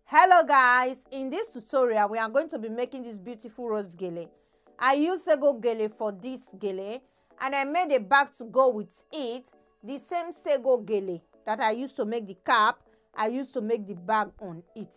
Hello guys, in this tutorial we are going to be making this beautiful rose gele. I use Sego Gele for this gele and I made a bag to go with it, the same Sego Gele that I used to make the cap. I used to make the bag on it.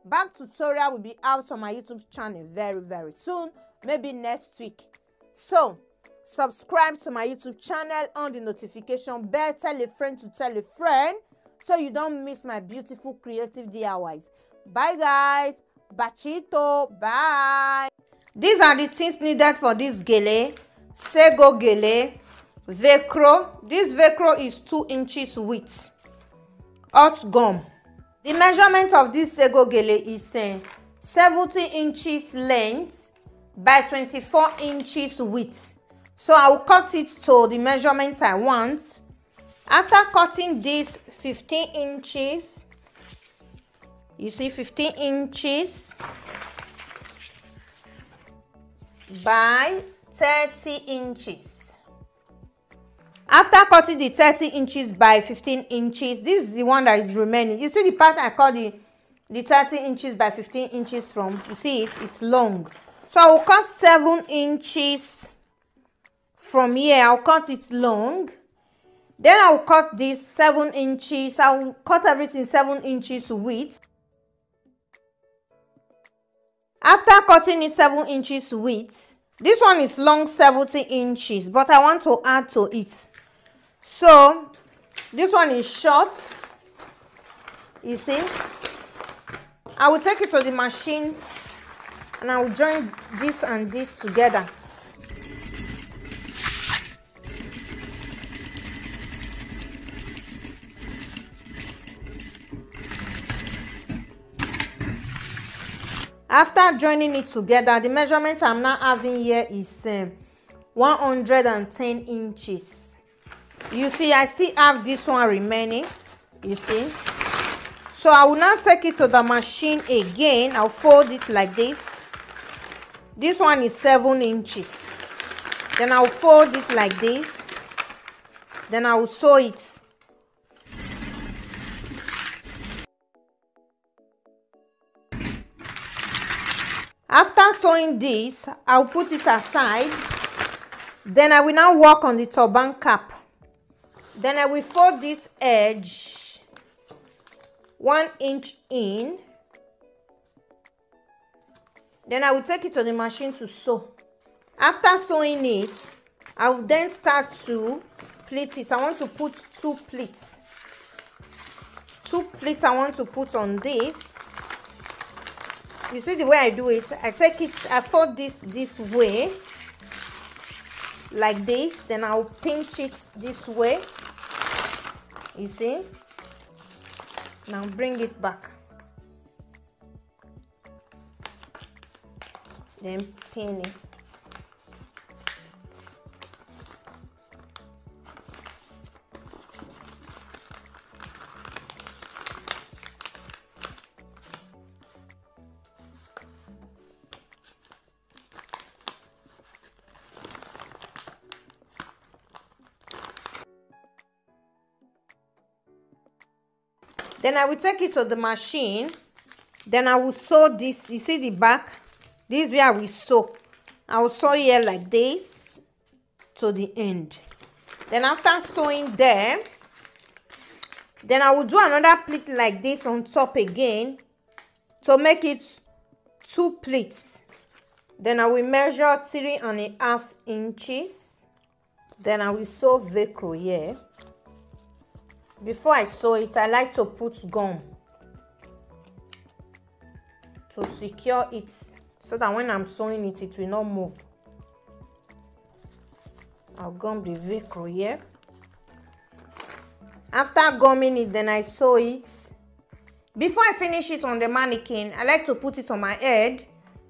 Bag tutorial will be out on my YouTube channel very soon, maybe next week. So subscribe to my YouTube channel, on the notification bell, tell a friend to tell a friend so you don't miss my beautiful creative DIYs. Bye guys, bachito, bye. These are the things needed for this gele. Sego Gele, velcro. This velcro is 2 inches width. Hot gum. The measurement of this Sego Gele is 70 inches length by 24 inches width. So I will cut it to the measurement I want. After cutting this 15 inches, you see 15 inches by 30 inches. After cutting the 30 inches by 15 inches, this is the one that is remaining. You see the part I cut the 30 inches by 15 inches from, you see it's long. So I will cut 7 inches from here. I'll cut it long. Then I'll cut this 7 inches. I'll cut everything 7 inches width. After cutting it 7 inches width, this one is long 70 inches, but I want to add to it. So this one is short. You see, I will take it to the machine and I will join this and this together. After joining it together, the measurement I'm now having here is 110 inches. You see, I still have this one remaining. You see, so I will now take it to the machine again. I'll fold it like this. This one is 7 inches. Then I'll fold it like this. Then I will sew it. After sewing this, I'll put it aside. Then I will now work on the turban cap. Then I will fold this edge 1 inch in. Then I will take it to the machine to sew. After sewing it, I will then start to pleat it. I want to put 2 pleats. 2 pleats I want to put on this. You see the way I do it, I fold this way, like this, then I'll pinch it this way, you see, now bring it back, then pin it. Then I will take it to the machine. Then I will sew this. You see the back? This is where I will sew. I will sew here like this to the end. Then after sewing there, then I will do another pleat like this on top again to make it 2 pleats. Then I will measure 3.5 inches. Then I will sew velcro here. Before I sew it, I like to put gum to secure it so that when I'm sewing it, it will not move. I'll gum the velcro here. After gumming it, then I sew it. Before I finish it on the mannequin, I like to put it on my head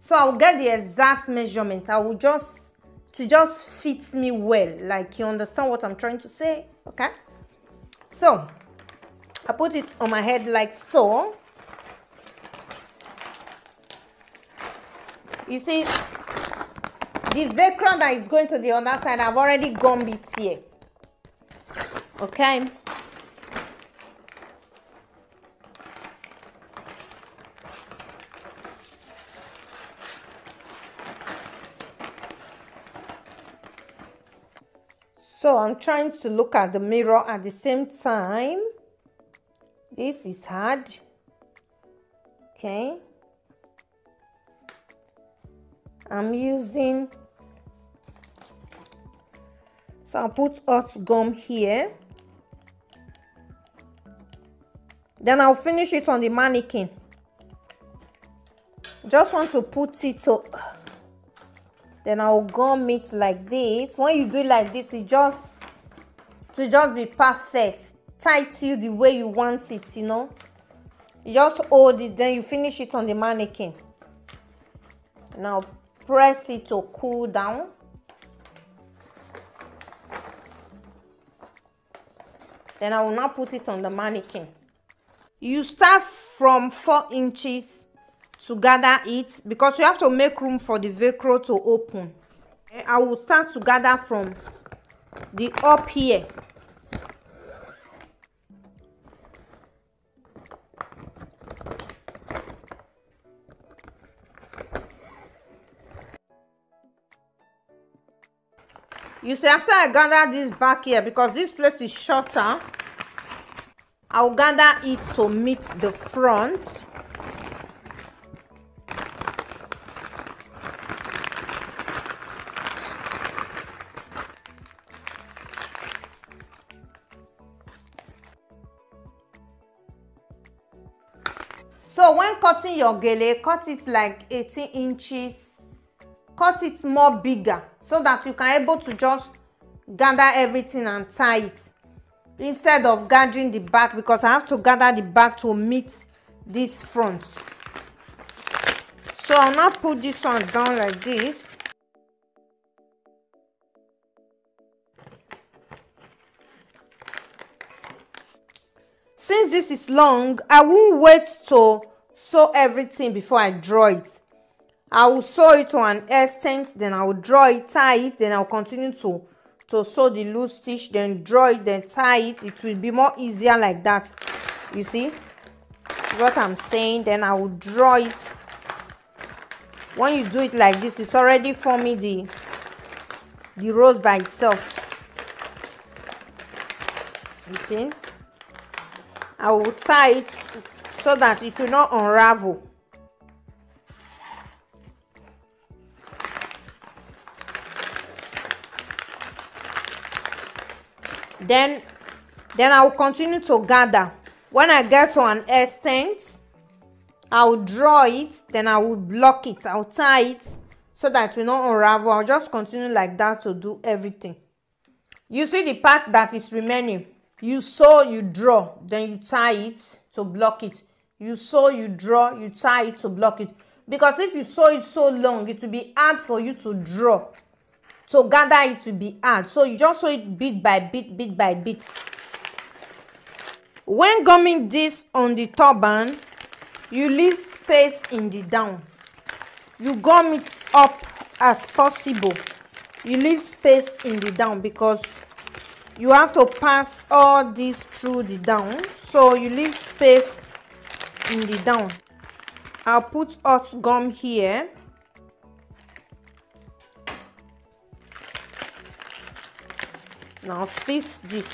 so I'll get the exact measurement. I will just fit me well, like you understand what I'm trying to say, okay? So I put it on my head like so. You see, the velcro that is going to the other side, I've already gummed it here. Okay. So I'm trying to look at the mirror at the same time. This is hard. Okay. I'm using, so I'll put hot gum here. Then I'll finish it on the mannequin. Just want to put it up. Then I'll gum it like this. When you do it like this, it just be perfect. Tight you the way you want it, you know. You just hold it, then you finish it on the mannequin. Now press it to cool down. Then I will now put it on the mannequin. You start from 4 inches to gather it because you have to make room for the velcro to open. I will start to gather from the up here. You see, after I gather this back here, because this place is shorter, I'll gather it to meet the front. So when cutting your gele, cut it like 18 inches. Cut it more bigger so that you can able to just gather everything and tie it instead of gathering the back, because I have to gather the back to meet this front. So I'll now put this one down like this. Since this is long, I won't wait to sew everything before I draw it. I will sew it to an extent, then I will draw it, tie it, then I'll continue to sew the loose stitch, then draw it, then tie it. It will be more easier like that. You see what I'm saying? Then I will draw it. When you do it like this, it's already forming the rose by itself. You see? I will tie it so that it will not unravel. Then I will continue to gather. When I get to an extent, I will draw it, then I will block it. I'll tie it so that it will not unravel. I'll just continue like that to do everything. You see the part that is remaining. You sew, you draw, then you tie it to block it. You sew, you draw, you tie it to block it. Because if you sew it so long, it will be hard for you to draw. To gather it will be hard. So you just sew it bit by bit, bit by bit. When gumming this on the turban, you leave space in the down. You gum it up as possible. You leave space in the down because you have to pass all this through the down. So you leave space in the down. I'll put hot gum here. Now fix this.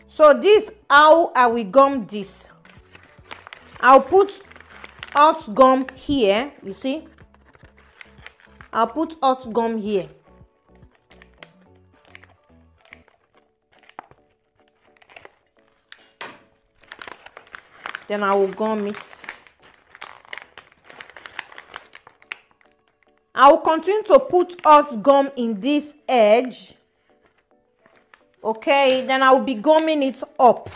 So this how I will gum this. I'll put hot gum here. You see, I'll put hot gum here. Then I will gum it. I will continue to put hot gum in this edge. Okay, then I will be gumming it up.